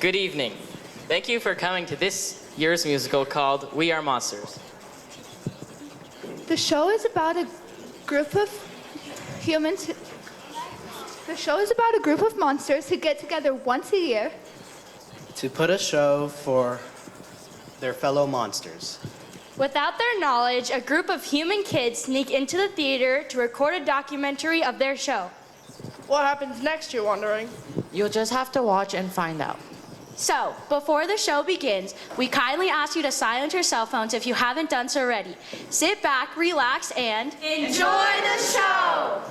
Good evening. Thank you for coming to this year's musical called We Are Monsters. The show is about a group of humans. The show is about a group of monsters who get together once a year to put a show for their fellow monsters. Without their knowledge, a group of human kids sneak into the theater to record a documentary of their show. What happens next, you're wondering? You'll just have to watch and find out. So, before the show begins, we kindly ask you to silence your cell phones if you haven't done so already. Sit back, relax, and enjoy the show!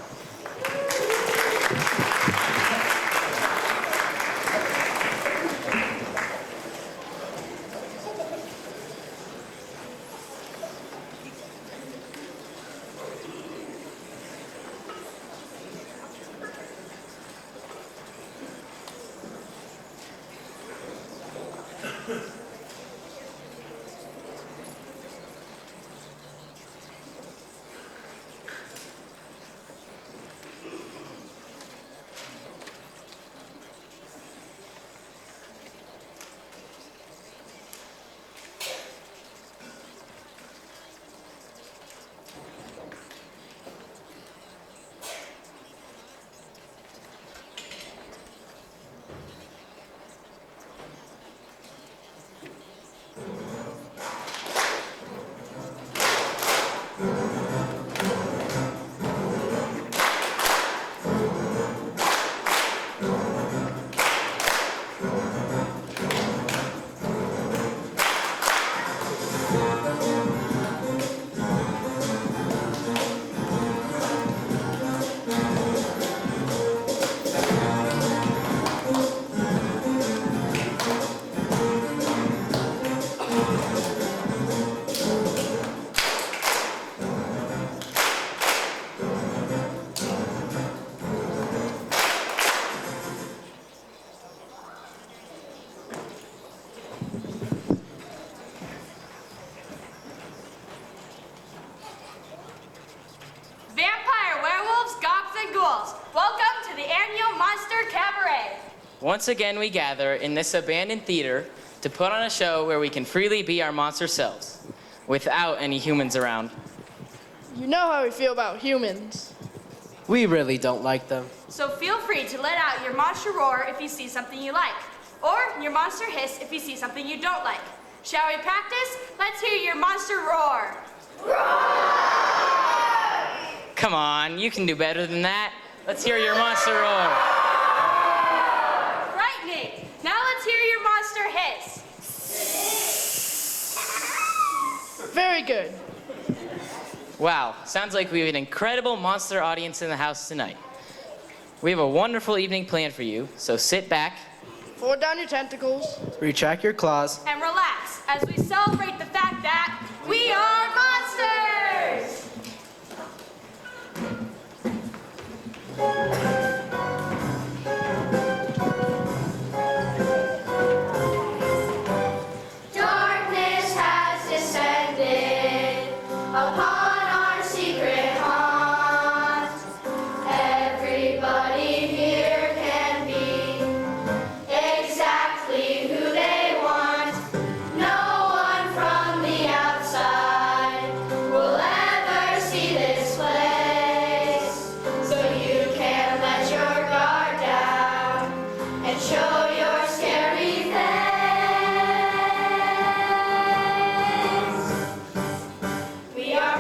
Once again, we gather in this abandoned theater to put on a show where we can freely be our monster selves, without any humans around. You know how we feel about humans. We really don't like them. So feel free to let out your monster roar if you see something you like, or your monster hiss if you see something you don't like. Shall we practice? Let's hear your monster roar. Roar! Come on, you can do better than that. Let's hear your monster roar. Frightening. Now let's hear your monster hiss. Very good. Wow, sounds like we have an incredible monster audience in the house tonight. We have a wonderful evening planned for you, so sit back. Fold down your tentacles. Retract your claws. And relax as we celebrate the fact that we are monsters! Darkness has descended upon our secret haunt. Everybody here can be exactly who they want. No one from the outside will ever see this place. So you can let your guard down and show your scary face. We are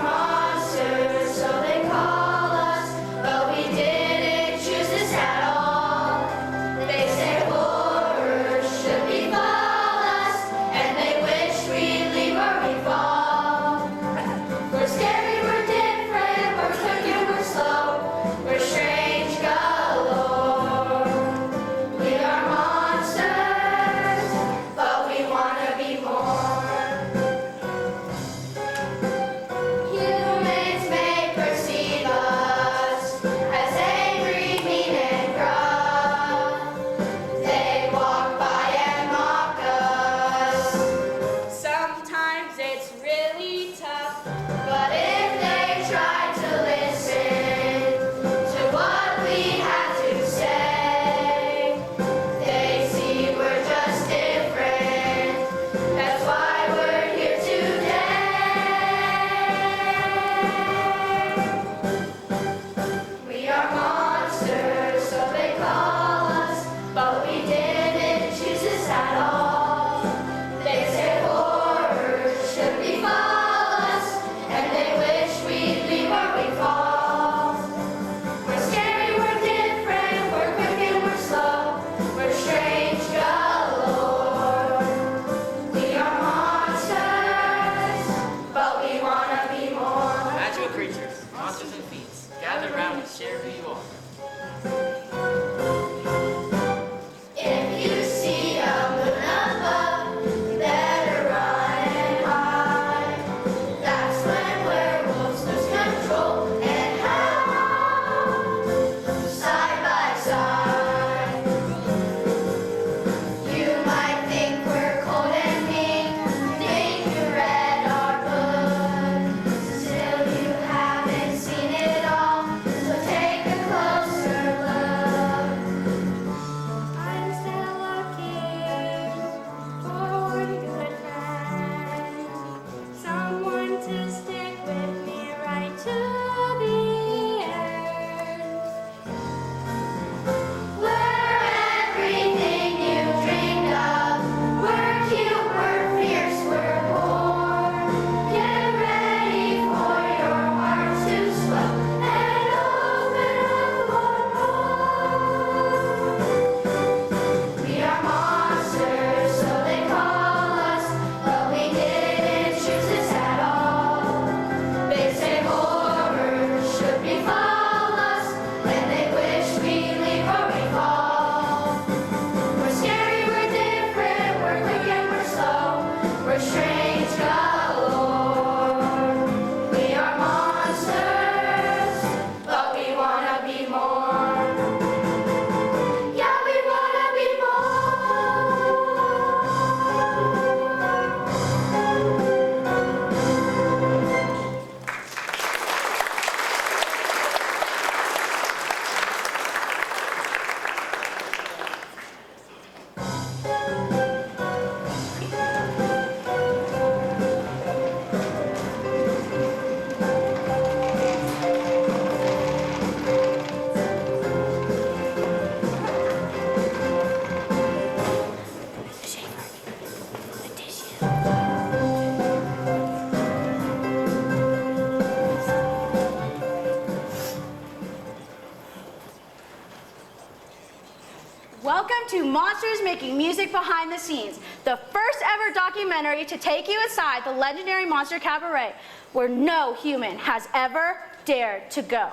to Monsters Making Music Behind the Scenes, the first ever documentary to take you inside the legendary Monster Cabaret, where no human has ever dared to go.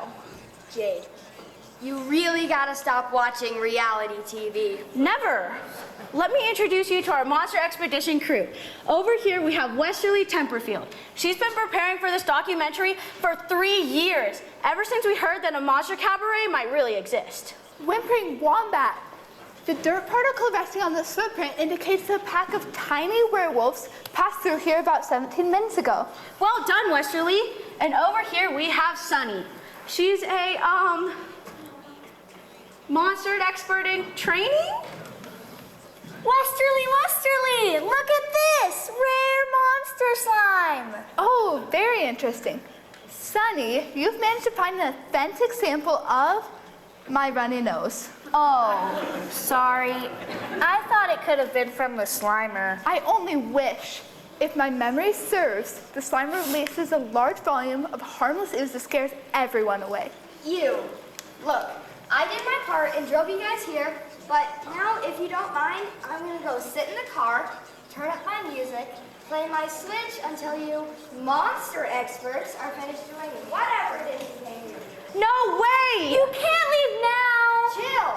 Jade, you really gotta stop watching reality TV. Never. Let me introduce you to our Monster Expedition crew. Over here we have Westerly Temperfield. She's been preparing for this documentary for 3 years, ever since we heard that a Monster Cabaret might really exist. Whimpering Wombat. The dirt particle resting on this footprint indicates a pack of tiny werewolves passed through here about 17 minutes ago. Well done, Westerly. And over here we have Sunny. She's a, monster expert in training? Westerly, look at this! Rare monster slime! Oh, very interesting. Sunny, you've managed to find an authentic sample of my runny nose. Oh, sorry. I thought it could have been from the Slimer. I only wish. If my memory serves, the Slimer releases a large volume of harmless ooze that scares everyone away. You. Look, I did my part and drove you guys here, but now, if you don't mind, I'm gonna go sit in the car, turn up my music, play my Switch until you monster experts are finished doing whatever it is you came here. No way! You can't leave now! Chill.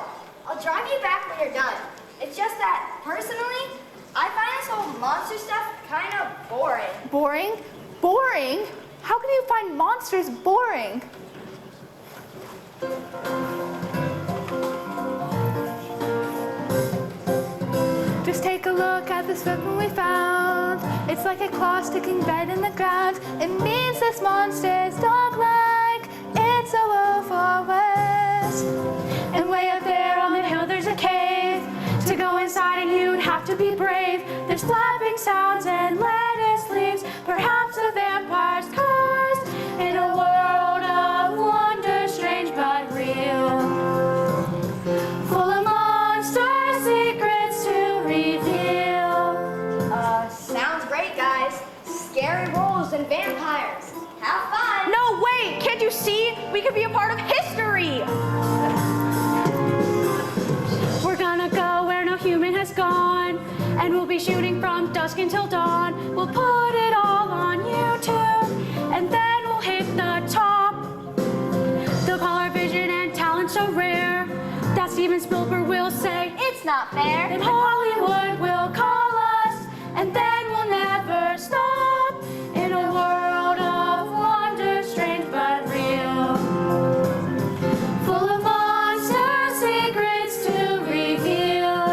I'll drive you back when you're done. It's just that, personally, I find this whole monster stuff kind of boring. Boring? Boring? How can you find monsters boring? Just take a look at this weapon we found. It's like a claw sticking dead in the ground. It means this monster's dog-like. It's a wolf or worse. And way up there on the hill there's a cave. To go inside and you'd have to be brave. There's flapping sounds and lettuce leaves. Perhaps a vampire's curse. In a world of wonder, strange but real. Full of monster secrets to reveal. Sounds great, guys. Scary wolves and vampires. Have fun. No way! Can't you see? We could be a part of history! We're gonna go where no human has gone, and we'll be shooting from dusk until dawn. We'll put it all on YouTube, and then we'll hit the top. They'll call our vision and talent so rare that Steven Spielberg will say, It's not fair. and Hollywood will call us, and then we'll never stop in a world of wonder, strange but real. Full of monster secrets to reveal.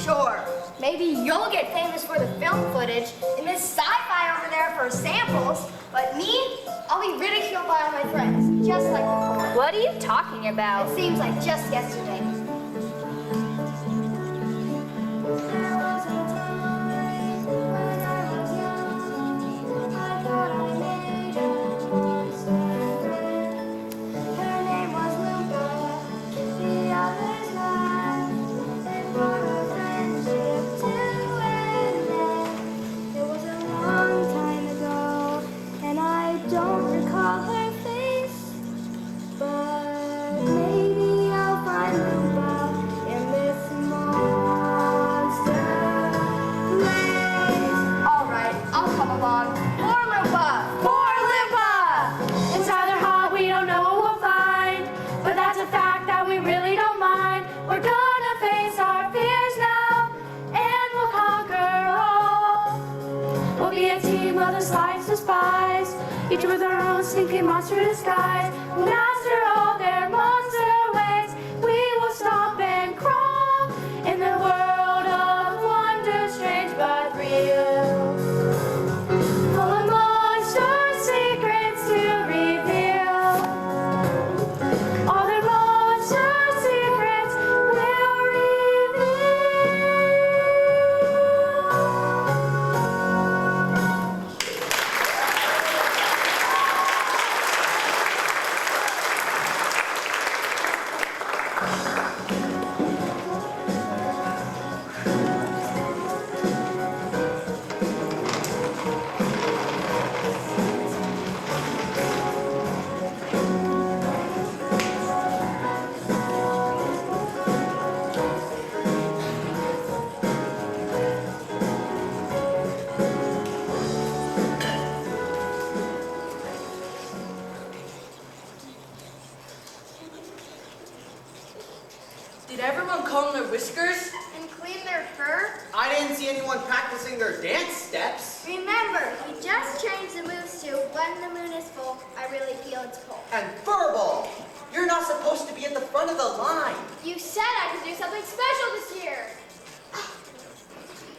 Sure. Maybe you'll get famous for the film footage and Miss Sci-Fi over there for samples, but me, I'll be ridiculed by all my friends, just like before. What are you talking about? It seems like just yesterday. There was a time when I was young, I thought I made a monster friend. Her name was Luca, the others laughed. They brought her friendship to an end. It was a long time ago, and I don't recall her face, but maybe I'll find Luca in this monster place. All right, I'll come along. Poor Lupa! Poor Lupa! It's either hot, we don't know what we'll find, but that's a fact that we really don't mind. We're gonna face our fears now, and we'll conquer all. We'll be a team of the slides despise, each with our own sneaky monster disguise. We'll master all their monster ways. We will stomp and crawl in the world of wonder, strange but real. Full of monster secrets to reveal. All their monster secrets will reveal. comb their whiskers? And clean their fur? I didn't see anyone practicing their dance steps. Remember, we just changed the moves to when the moon is full, I really feel its pull. And furball, you're not supposed to be at the front of the line. You said I could do something special this year.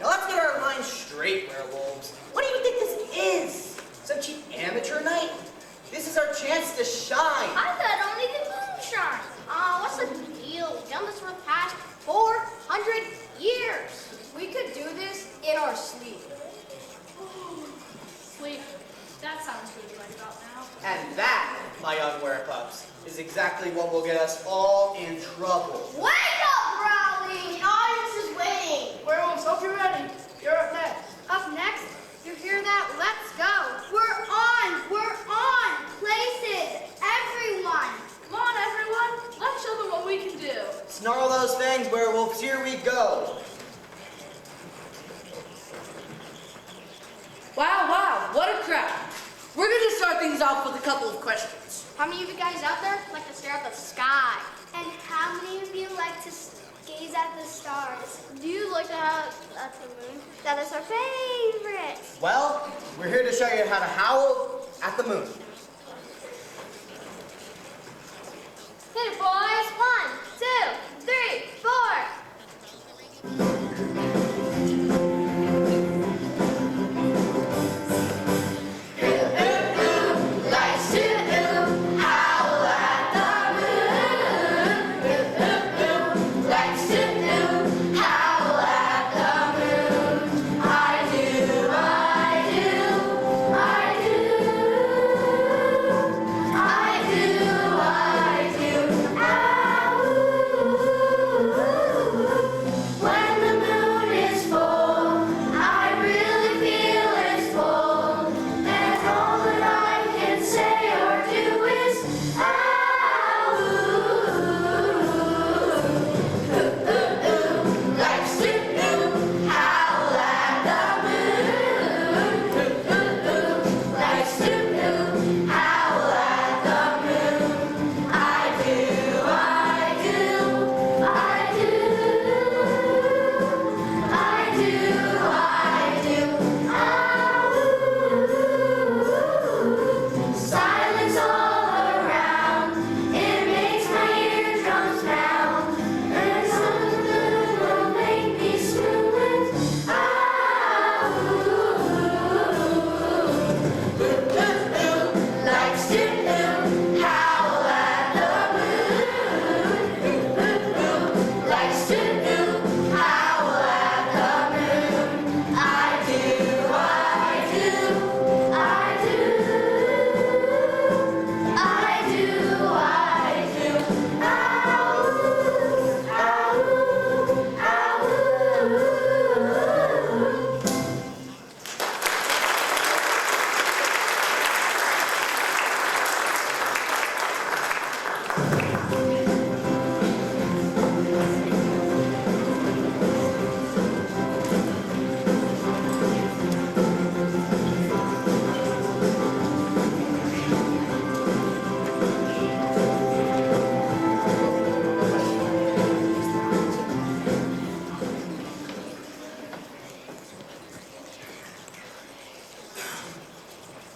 Now let's get our lines straight, werewolves. What do you think this is? Some cheap amateur night? This is our chance to shine. I thought only the moon shines. What's the deal? We've done this for the past 400 years. We could do this in our sleep. Sleep. That sounds really right about now. And that, my young werepups, is exactly what will get us all in trouble. Wake up, Rowley! The audience is waiting. Werewolves, hope you're ready. You're up next. Up next, you hear that? Let's go. We're on. Places. Everyone. Come on, everyone. Let's show them what we can do. Snarl those fangs, werewolves. Here we go. Wow, what a crowd. We're going to start things off with a couple of questions. How many of you guys out there like to stare at the sky? And how many of you like to gaze at the stars? Do you like to have at the moon? That is our favorite. Well, we're here to show you how to howl at the moon. Hit it, boys. 1, 2, 3, 4.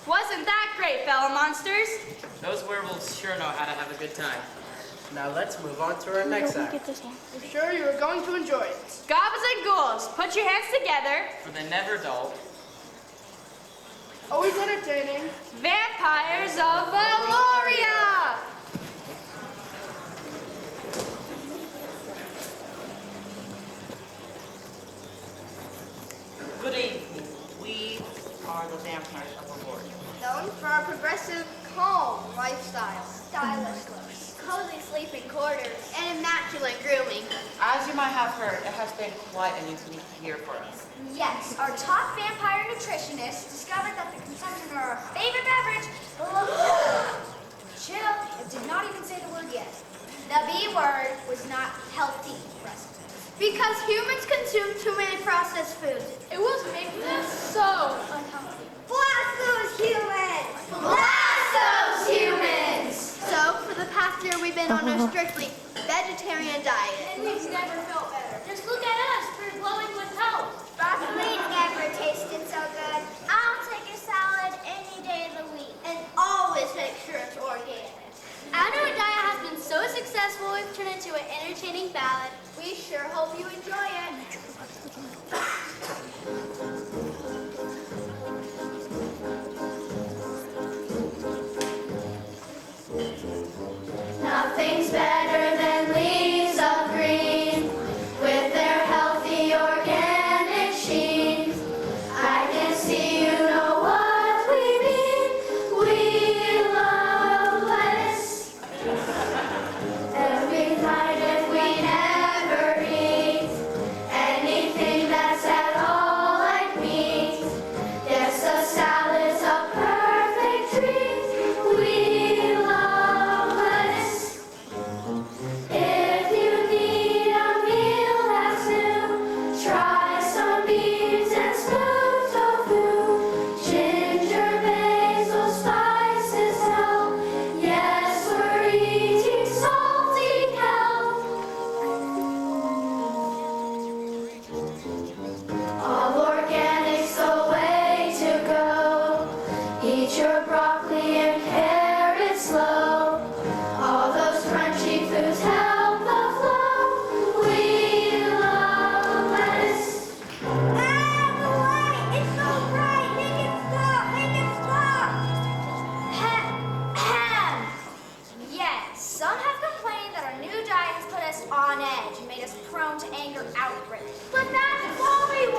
Wasn't that great, fellow monsters? Those werewolves sure know how to have a good time. Now let's move on to our next act. I'm sure you are going to enjoy it. Goblins and ghouls, put your hands together. For the never dull. Always entertaining. Vampires of Valoria! Good evening. We are the vampires of Valoria. Known for our progressive, calm lifestyle, stylish looks, cozy sleeping quarters, and immaculate grooming. As you might have heard, it has been quite a unique year for us. Yes, our top vampire nutritionist discovered that the consumption of our favorite beverage, chill, it did not even say the word yet. The B word was not healthy for us. Because humans consume too many processed foods. It was making us so Unhealthy. Blast those humans! Blast those humans! So, for the past year, we've been on a strictly vegetarian Mediterranean diet. And we've never felt better. Just look at us. We're glowing with health. Broccoli never tasted so good. I'll take a salad any day of the week. And always make sure it's organic. Our new diet has been so successful, we've turned into an entertaining ballad. We sure hope you enjoy it. Nothing's better than leaves of green with their healthy organic sheen. I can see you know what we mean. We love lettuce. Every night if we never eat anything that's at all like meat, yes, a salad's a perfect treat. We love lettuce. If you need a meal that's new, try some beans and smooth tofu. Ginger, basil, spices help. Yes, we're eating salty health. All organic's the way to go. Eat your broccoli and carrots slow. All those crunchy foods help the flow. We love lettuce. The light! It's so bright! Make it stop! Make it stop! Ahem. Yes, some have complained that our new diet has put us on edge and made us prone to anger outbreaks. But that's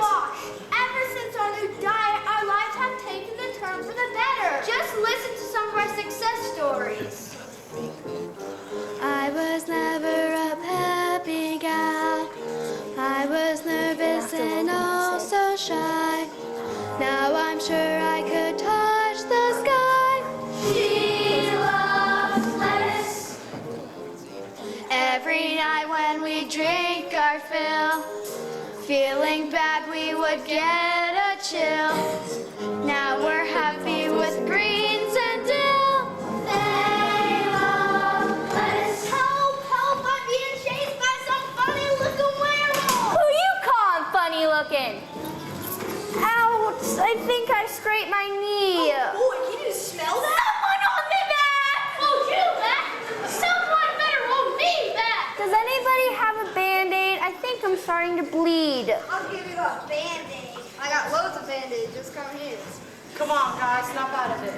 wash. Ever since our new diet, our lives have taken the turn for the better. Just listen to some of our success stories. I was never a happy gal. I was nervous and also shy. Now I'm sure I could touch the sky. She loves lettuce. Every night when we drink our fill, feeling bad we would get a chill. Now we're happy with greens and dill. They love lettuce. Help! Help! I'm being chased by some funny-looking werewolf! Who you calling funny looking? Ouch! I think I scraped my knee. Boy, can you smell that? Someone hold me back! Hold you back? Someone better hold me back! Does anybody have a Band-Aid? I think I'm starting to bleed. I'll give you a Band-Aid. I got loads of Band-Aids. Just come here. Come on, guys, snap out of it.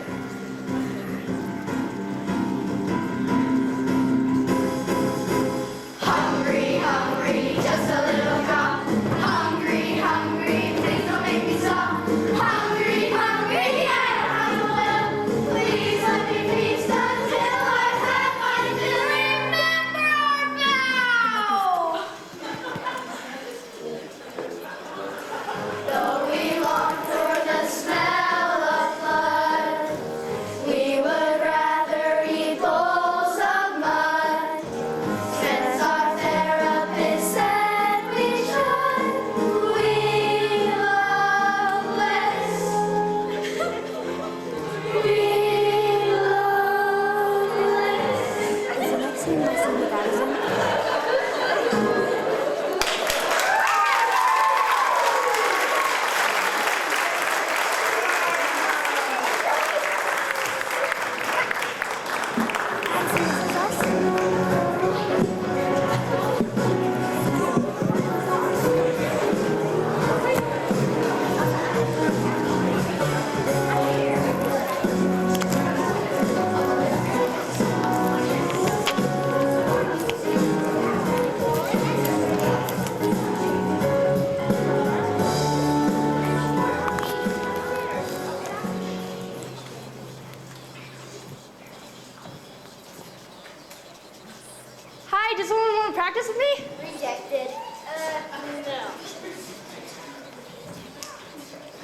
Hungry, hungry, just a little cop. Hungry, hungry, please don't make me stop. Hungry, hungry, I will. Please let me feast until I've had my fill. Remember our vow. Though we long for the smell of blood, we would rather eat bowls of mud. Since our therapist said we should, we love lettuce. We love lettuce. Hi, does someone want to practice with me? Rejected. No.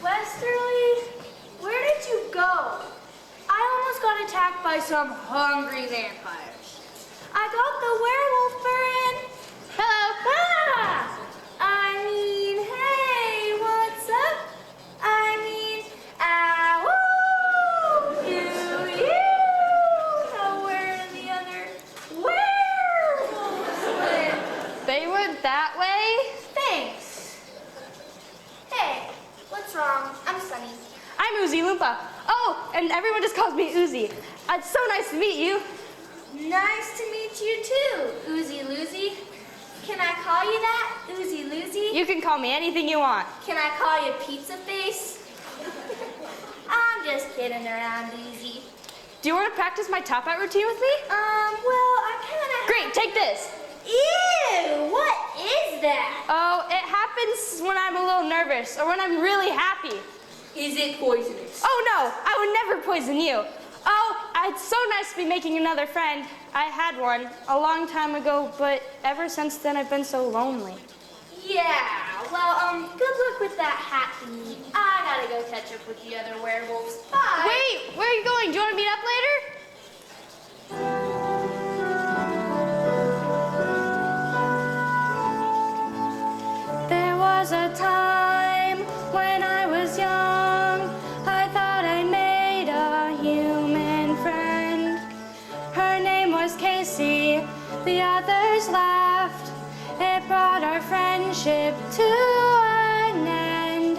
Westerly, where did you go? I almost got attacked by some hungry vampires. I got the werewolf fur in. Hello. Ah! I mean, hey, what's up? I mean, ow! Do you know where the other werewolves went? Oh, and everyone just calls me Uzi. It's so nice to meet you. Nice to meet you too, Oozy Loozy. Can I call you that, Oozy Loozy? You can call me anything you want. Can I call you Pizza Face? I'm just kidding around, Oozy. Do you want to practice my top hat routine with me? Well, I kinda... Great, take this. Ew, what is that? Oh, it happens when I'm a little nervous or when I'm really happy. Is it poisonous? Oh no, I would never poison you. Oh, it's so nice to be making another friend. I had one a long time ago, but ever since then I've been so lonely. Yeah, well, good luck with that hat thingy. I gotta go catch up with the other werewolves. Bye. Wait, where are you going? Do you want to meet up later? There was a time when I was young, I thought I made a human friend. Her name was Casey, the others laughed. It brought our friendship to an end.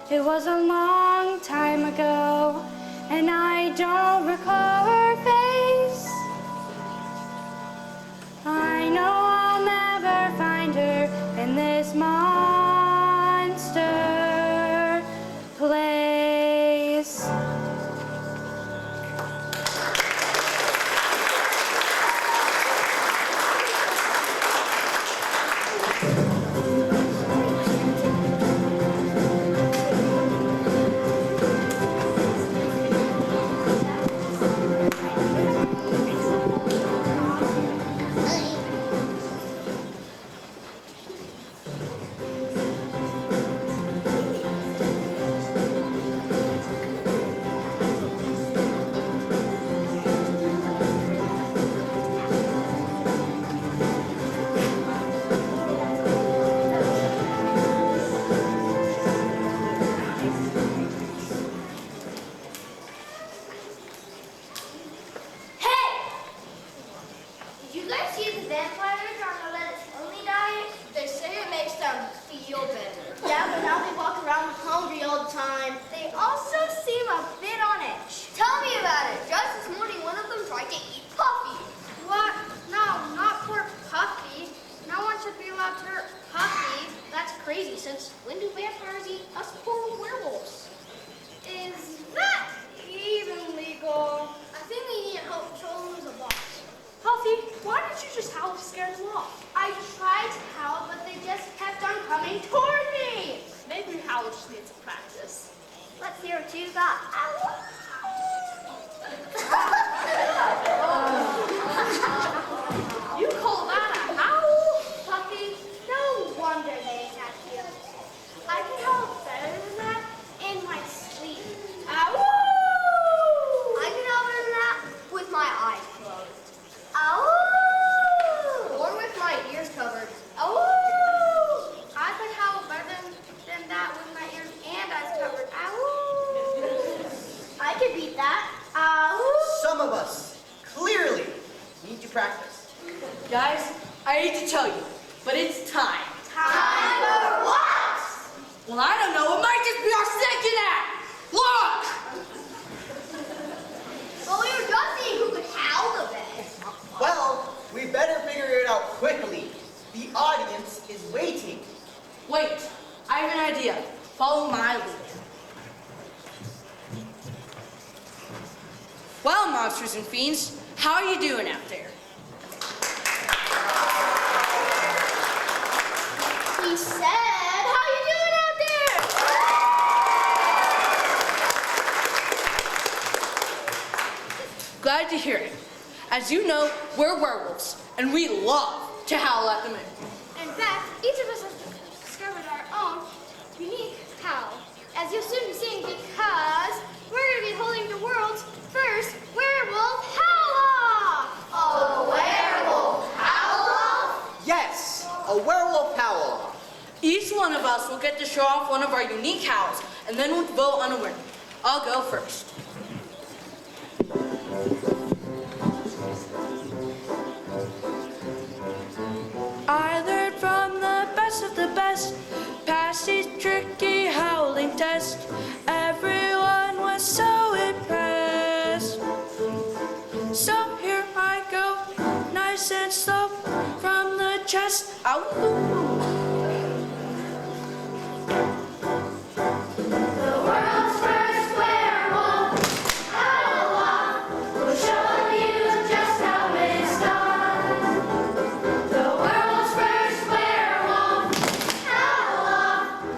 It was a long time ago, and I don't recall her face. I know I'll never find her in this monster place. Since when do vampires eat us poor werewolves? Is that even legal? I think we need to help show them the boss. Puffy, why didn't you just howl to scare them off? I tried to howl, but they just kept on coming toward me. Maybe Howl just needs some practice. Let's hear what you got. You call that a howl? Puffy, no wonder they attack you. I can howl better than that in my sleep. Ow! I can howl better than that with my eyes closed. Ow! Or with my ears covered. Ow! I could howl better than that with my ears and eyes covered. Ow! I could beat that. Ow! Some of us clearly need to practice. Guys, I hate to tell you, but it's time. Time for what? Well, I don't know. It might just be our second act. Look! Well, we were just seeing who could howl the best. Well, we better figure it out quickly. The audience is waiting. Wait, I have an idea. Follow my lead. Well, monsters and fiends, how are you doing out there? He said, how you doing out there? Glad to hear it. As you know, we're werewolves, and we love to howl at the moon. In fact, each of us has discovered our own unique howl, as you'll soon be seeing, because we're going to be holding the world's first werewolf howl-off! A werewolf howl-off? Yes, a werewolf howl. Each one of us will get to show off one of our unique howls, and then we'll vote on a winner. I'll go first. I learned from the best of the best, passed each tricky howling test. Everyone was so Ow. The world's first werewolf, Howler, will show you just how it's done. The world's first werewolf, Howler,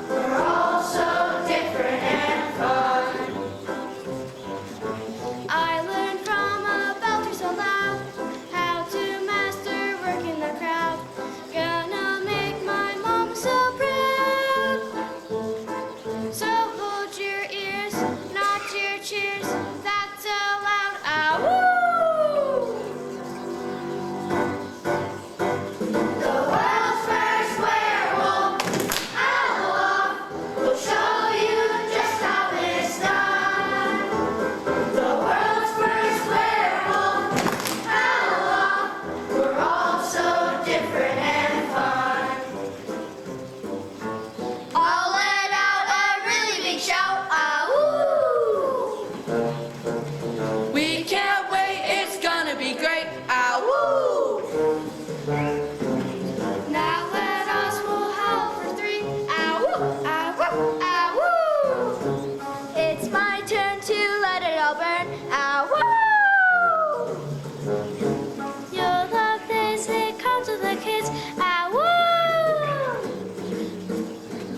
we're all so different and fun. I learned from a belter so loud how to master work in the crowd. Gonna make my mom so proud. So hold your ears, not your cheers. That's a loud ow. The world's first werewolf, Howler, will show you just how it's done. The world's first werewolf, Howler, we're all so different and fun. I'll let out a really big shout, ah-woo! We can't wait, it's gonna be great. Ow. Now let us will howl for three, ah-woo, ah-woo, ah-woo! It's my turn to let it all burn, ah-woo! You'll love this, it comes with the kids, ah-woo!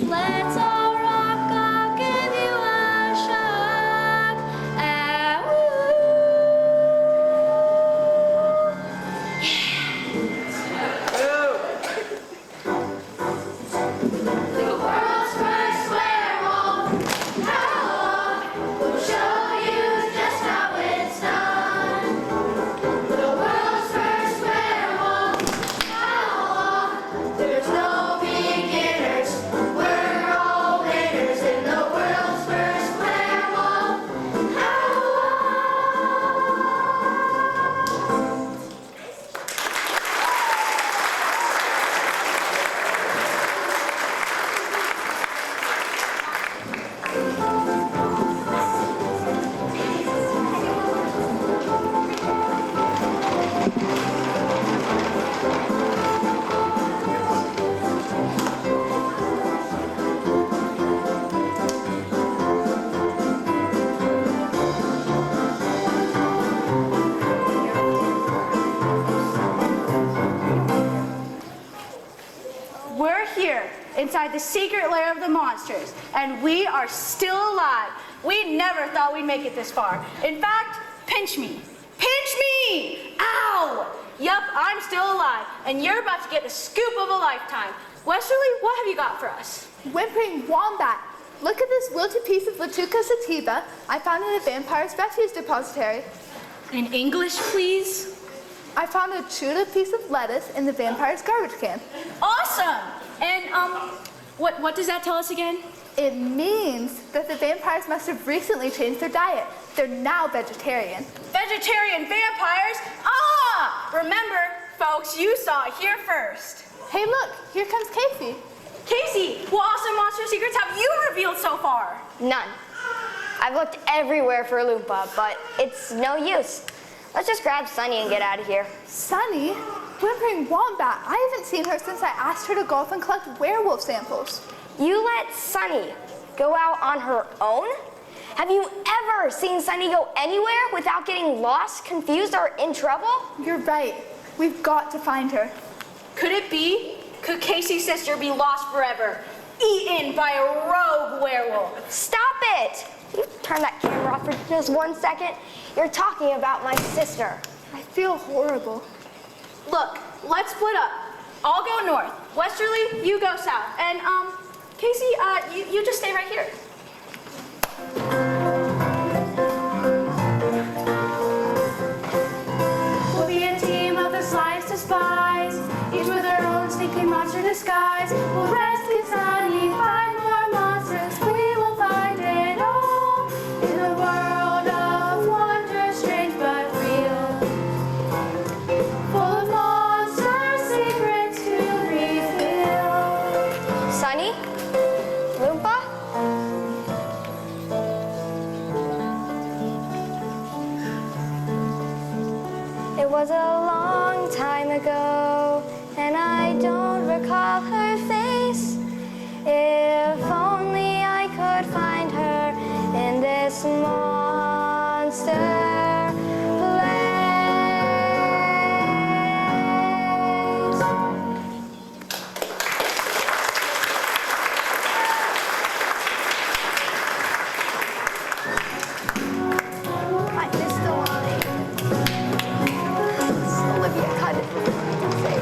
Let's all rock, I'll give you a shock, ah-woo! The world's first werewolf, Howler, will show you just how it's done. The world's first werewolf, Howler, there's no beginners, we're all winners in the world's first werewolf, Howler. We're here inside the secret lair of the monsters, and we are still alive. We never thought we'd make it this far. In fact, pinch me. Pinch me! Ow! Yup, I'm still alive, and you're about to get the scoop of a lifetime. Westerly, what have you got for us? Whimpering Wombat. Look at this wilted piece of Latuca sativa I found in a vampire's refuse depository. In English, please. I found a chewed up piece of lettuce in the vampire's garbage can. Awesome! And, what does that tell us again? It means that the vampires must have recently changed their diet. They're now vegetarian. Vegetarian vampires? Ah! Remember, folks, you saw it here first. Hey, look, here comes Casey. Casey, what awesome monster secrets have you revealed so far? None. I've looked everywhere for Loompa, but it's no use. Let's just grab Sunny and get out of here. Sunny? Whimpering Wombat. I haven't seen her since I asked her to go off and collect werewolf samples. You let Sunny go out on her own? Have you ever seen Sunny go anywhere without getting lost, confused, or in trouble? You're right. We've got to find her. Could it be? Could Casey's sister be lost forever, eaten by a rogue werewolf? Stop it! You turn that camera off for just 1 second. You're talking about my sister. I feel horrible. Look, let's split up. I'll go north. Westerly, you go south. And, Casey, you just stay right here. We'll be a team of the slyest of spies, each with our own sneaky monster disguise. We'll rescue Sunny, find more monsters. We will find it all in a world of wonder, strange but real, full of monster secrets to reveal. Sunny? Loompa? It was a long time ago, and I don't recall monster I missed the line. Olivia, cut it. Say it.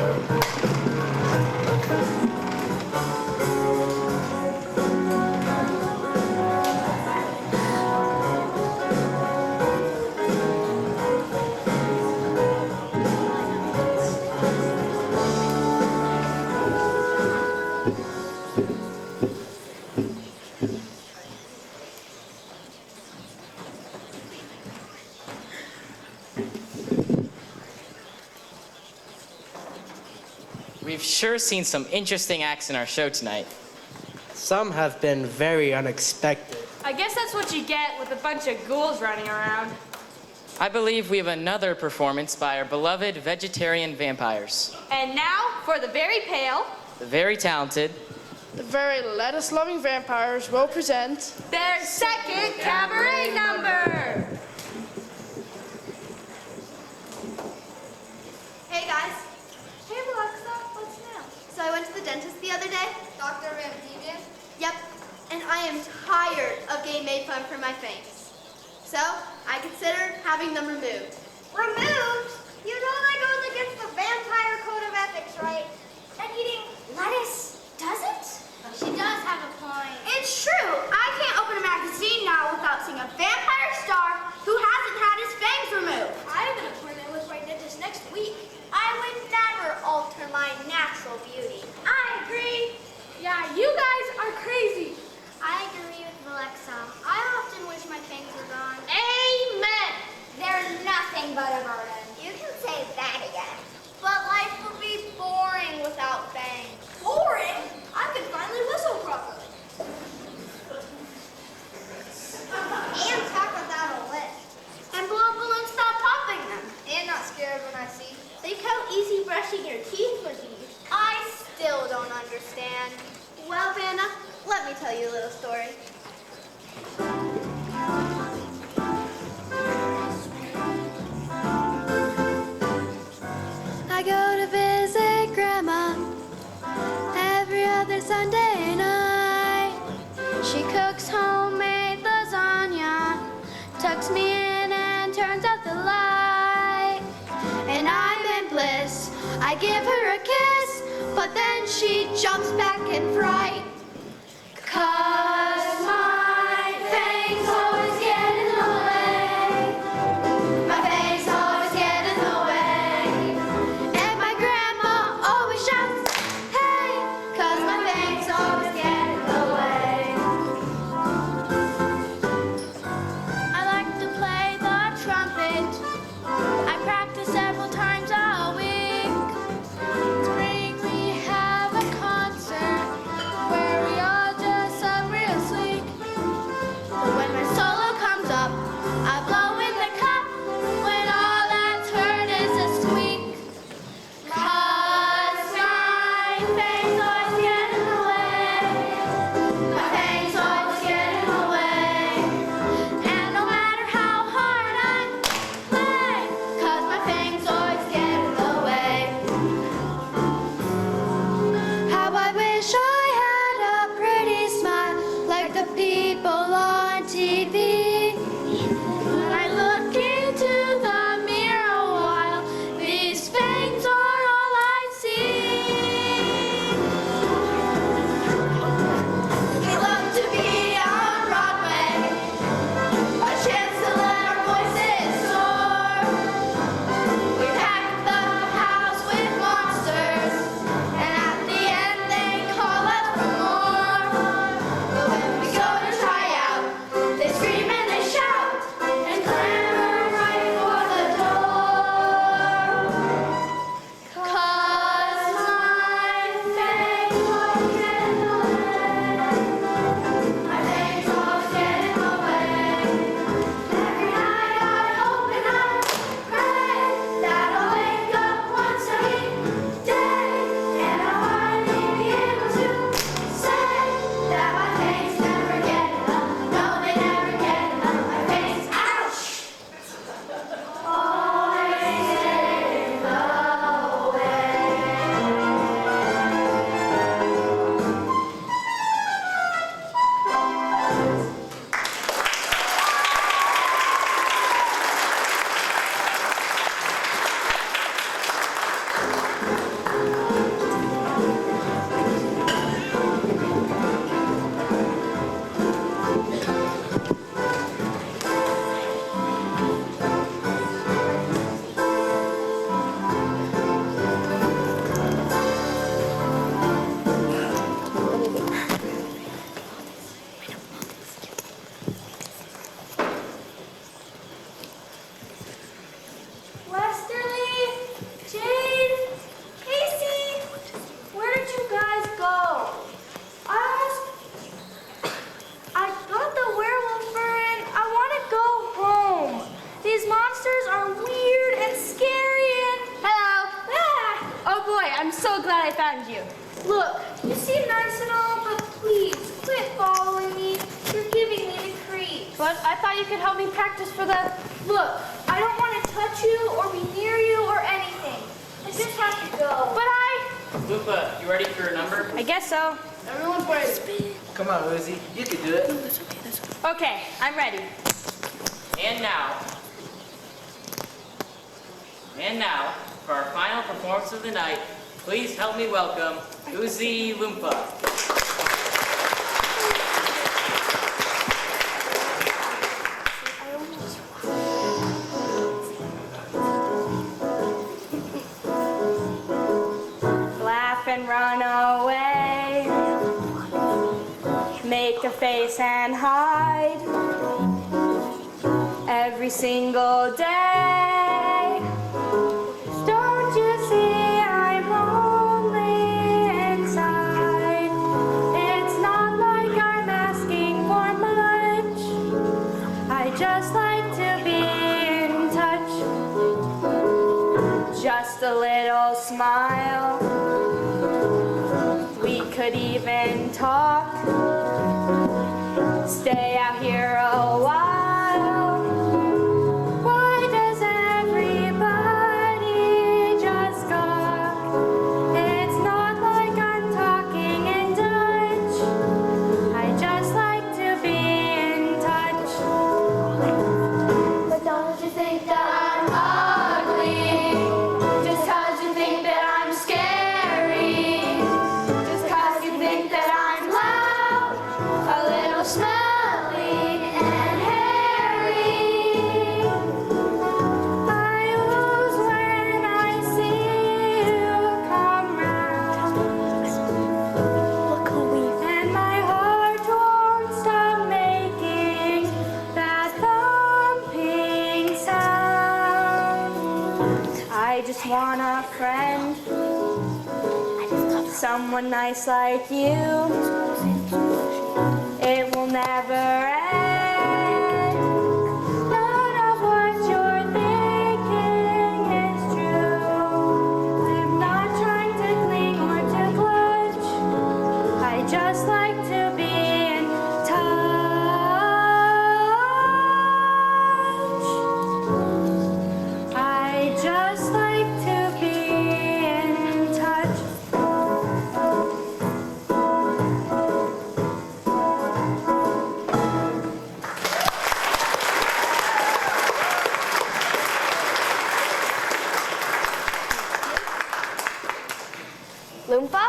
We've sure seen some interesting acts in our show tonight. Some have been very unexpected. I guess that's what you get with a bunch of ghouls running around. I believe we have another performance by our beloved vegetarian vampires. And now, for the very pale, The very talented, The very lettuce-loving vampires will present their second cabaret number. Hey guys. Hey Alexa, what's new? So I went to the dentist the other day. Dr. Van Dieven? Yep. And I am tired of getting made fun for my fangs. So I considered having them removed. Removed? You know that goes against the vampire code of ethics, right? And eating lettuce doesn't? She does have a point. It's true. I can't open a magazine now without seeing a vampire star who hasn't had his fangs removed. I have an appointment with my dentist next week. I would never alter my natural beauty. I agree. Yeah, you guys are crazy. I agree with Alexa. I often wish my fangs were gone. Amen. They're nothing but a burden. You can say that again. But life would be boring without fangs. Boring? I could finally whistle properly. And talk without a lip. And blow up balloons without popping them. And not scared when I see. Think how easy brushing your teeth would be. I still don't understand. Well, Vanna, let me tell you a little story. I go to visit Grandma every other Sunday night. She cooks homemade lasagna, tucks me in and turns out the light. And I'm in bliss, I give her a kiss, but then she jumps back in fright. 'Cause my fangs always get in the way. My fangs always get in the way. And my grandma always shouts, hey, 'cause my fangs always get in the way. I like to play the trumpet. I practice several times a week. Spring we have a concert where we all dress up real sleek. But when my solo comes up, I blow in the cup when all that's heard is a squeak. 'Cause my fangs always get in the way. My fangs always get in the way. And no matter how hard I play, 'cause my fangs always get in the way. How I wish I had a pretty smile like the people on TV. When I so glad I found you. Look, you seem nice and all, but please, quit following me. You're giving me the creeps. But I thought you could help me practice for the... Look, I don't want to touch you or be near you or anything. I just have to go. But Lupa, you ready for your number? I guess so. Everyone break. Come on, Uzi. You can do it. Okay, I'm ready. And now, for our final performance of the night, please help me welcome Uzi Lumpa. Laugh and run away. Make a face and hide. Every single day. Don't you see I'm lonely inside? It's not like I'm asking for much. I just like to be in touch. Just a little smile. We could even talk. Stay out here a while. Why does everybody just gawk? It's not like I'm talking in Dutch. I just like to be in touch. But don't you think that I'm ugly? Just 'cause you think that I'm scary. Just 'cause you think that I'm loud. A little smelly and hairy. I lose when I see you come round. And my heart won't stop making that thumping sound. I just want a friend, someone nice like you. It will never end. None of what you're thinking is true. I'm not trying to cling or to clutch. I just like to be in touch. I just like to be in touch. Loompa?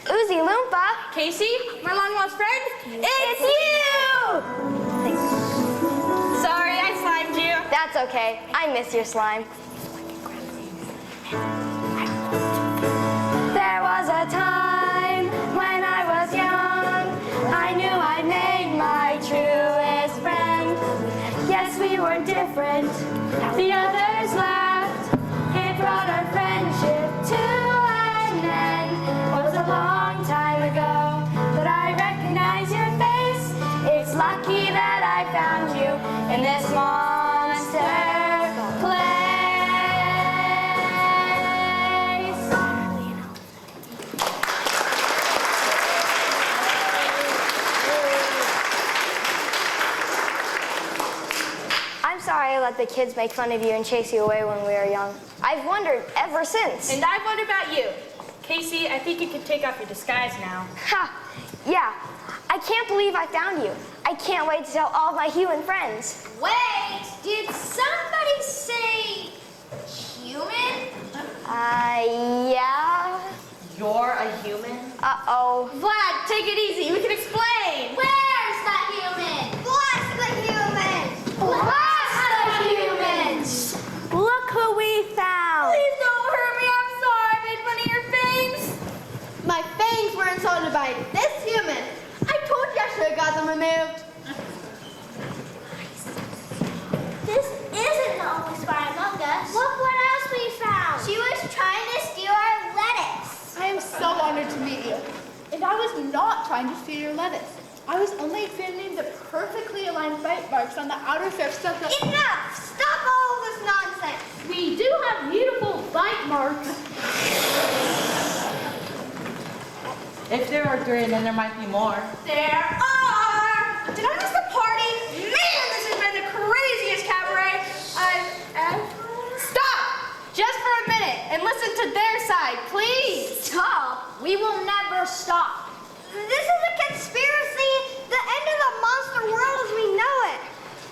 Uzi Loompa? Casey, my long-lost friend? It's you! Sorry, I slimed you. That's okay. I miss your slime. There was a time when I was young. I knew I'd made my truest friend. Yes, we were different. The others laughed. It brought our friendship to an end. It was a long time ago, but I recognize your face. It's lucky that I found you in this monster place. I'm sorry I let the kids make fun of you and chase you away when we were young. I've wondered ever since. And I've wondered about you. Casey, I think you can take off your disguise now. Ha! Yeah, I can't believe I found you. I can't wait to tell all my human friends. Wait, did somebody say human? Yeah. You're a human? Uh-oh. Vlad, take it easy. We can explain. Where's the human? Blast the human! Blast the humans! Look who we found. Please don't hurt me, I'm sorry. I made fun of your fangs. My fangs were insulted by this human. I told you I should have got them removed. This isn't the only spy among us. Look what else we found. She was trying to steal our lettuce. I am so honored to meet you. And I was not trying to steal your lettuce. I was only examining the perfectly aligned bite marks on the outer surface of the... Enough! Stop all this nonsense. We do have beautiful bite marks. there are 3, and then there might be more. There are! Did I miss the party? Man, this has been the craziest cabaret I've ever... Stop! Just for a minute and listen to their side, please. Stop! We will never stop. This is a conspiracy. The end of the monster world as we know it.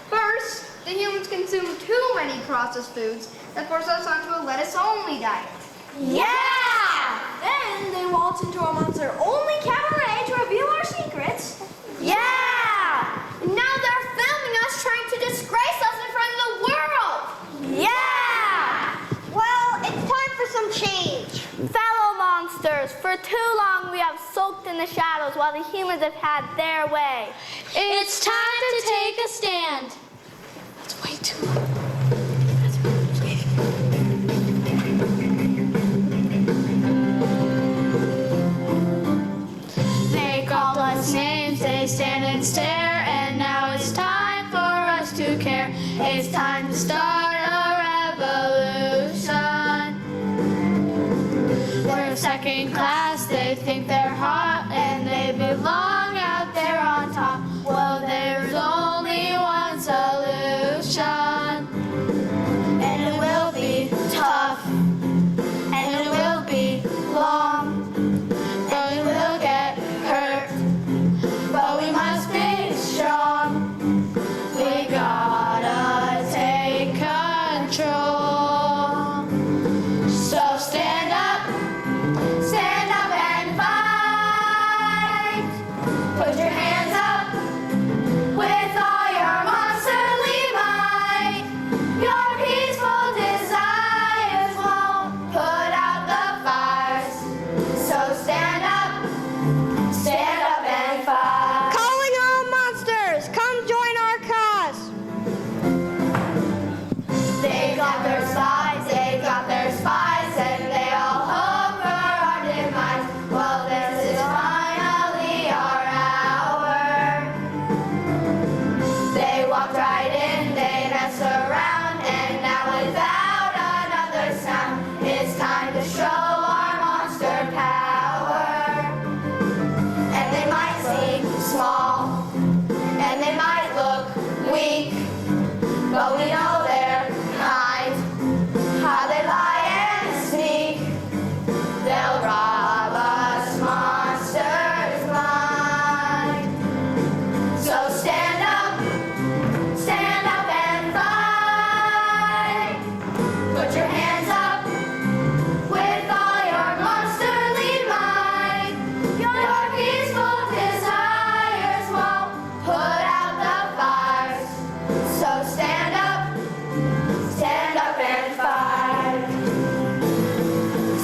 First, the humans consume too many processed foods that force us onto a lettuce-only diet. Yeah! Then they waltz into a monster-only cabaret to reveal our secrets. Yeah! Now they're filming us trying to disgrace us in front of the world. Yeah! Well, it's time for some change. Fellow monsters, for too long we have sulked in the shadows while the humans have had their way. It's time to take a stand. That's way too long. They called us names, they stand and stare, and now it's time for us to care. It's time to start a revolution. We're second class, they think they're hot, and they belong out there on top. Well, there's only one solution, and it will be tough, and it will be long. And we will get hurt, but we must be strong. We gotta take control. So stand up and fight. Put your hands up with all your monsterly might. Your peaceful desires won't put out the fires. So stand up and fight. Calling all monsters, come join our cause. They got their sides, they got their spies, and they all hope for our demise. Well, this is finally our hour. They walked right in, they messed around, and now without another sound, it's time to show our monster power. And they might seem small, and they might look weak, but we know they're kind. How they lie and sneak, they'll rob us monsters blind. So stand up and fight. Put your hands up with all your monsterly might. Your peaceful desires won't put out the fires. So stand up and fight.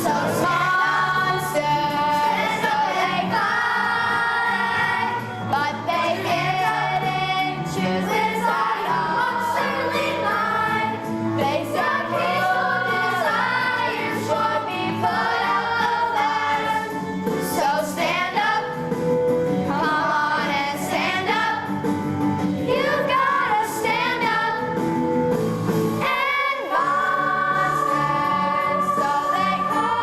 So monsters, so they fight, but they didn't choose inside a monsterly mind. They said peaceful desires should be put out the fires. So stand up, come on and stand up. You've gotta stand up. And monsters, so they call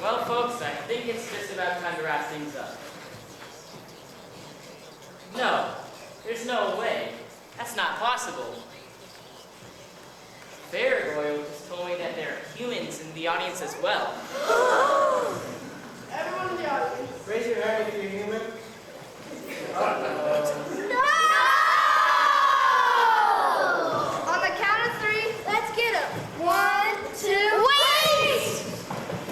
Well, folks, I think it's just about time to wrap things up. No, there's no way. That's not possible. Faragoyle just told me that there are humans in the audience as well. Everyone in the audience. Raise your hand if you're human. On the count of 3, let's get them. 1, 2. Wait!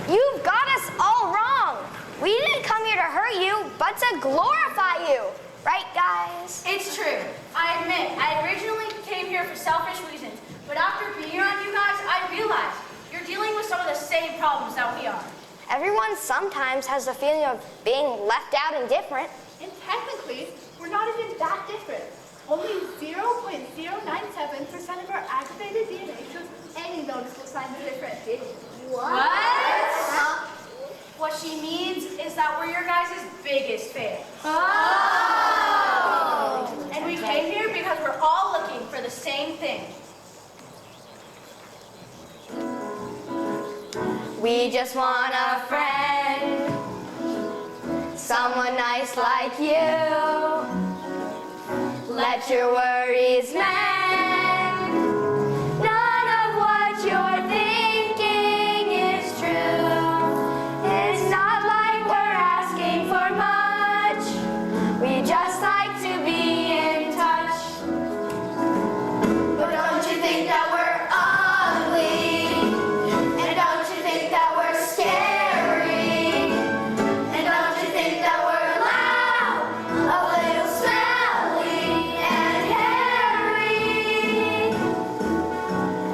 You've got us all wrong. We didn't come here to hurt you, but to glorify you. Right, guys? It's true. I admit, I originally came here for selfish reasons, but after being around you guys, I realized you're dealing with some of the same problems that we are. Everyone sometimes has the feeling of being left out and different. And technically, we're not even that different. Only 0.097% of our activated DNA shows any noticeable signs of differentiation. What? What she means is that we're your guys' biggest fan. Oh! And we came here because we're all looking for the same thing. We just want a friend, someone nice like you. Let your worries mend. None of what you're thinking is true. It's not like we're asking for much. We just like to be in touch. But don't you think that we're ugly? And don't you think that we're scary? And don't you think that we're loud, a little smelly and hairy?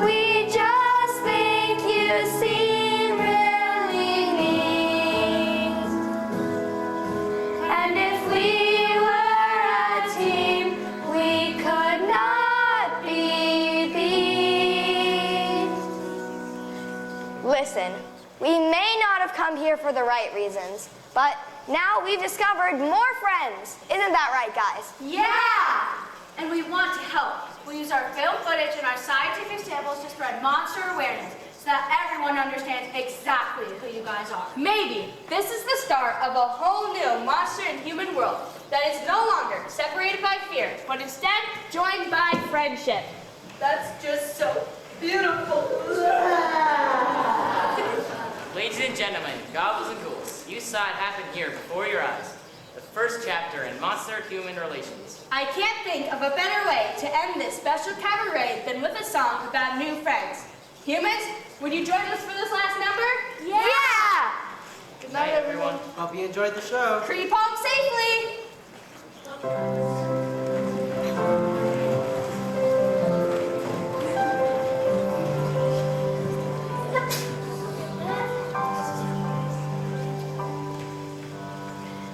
We just think you seem really neat. And if we were a team, we could not be beat. Listen, we may not have come here for the right reasons, but now we've discovered more friends. Isn't that right, guys? Yeah! And we want to help. We'll use our film footage and our scientific samples to spread monster awareness so that everyone understands exactly who you guys are. Maybe this is the start of a whole new monster and human world that is no longer separated by fear, but instead joined by friendship. That's just so beautiful. Ladies and gentlemen, goblins and ghouls, you saw it happen here before your eyes. The first chapter in monster-human relations. I can't think of a better way to end this special cabaret than with a song about new friends. Humans, would you join us for this last number? Yeah! Good night, everyone. Hope you enjoyed the show. Creep home safely!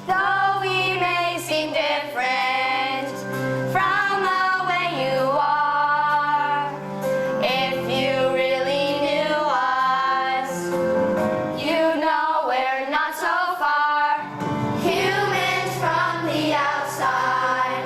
Though we may seem different from the way you are, if you really knew us, you know we're not so far. Humans from the outside.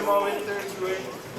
moment, 3, 2, 1.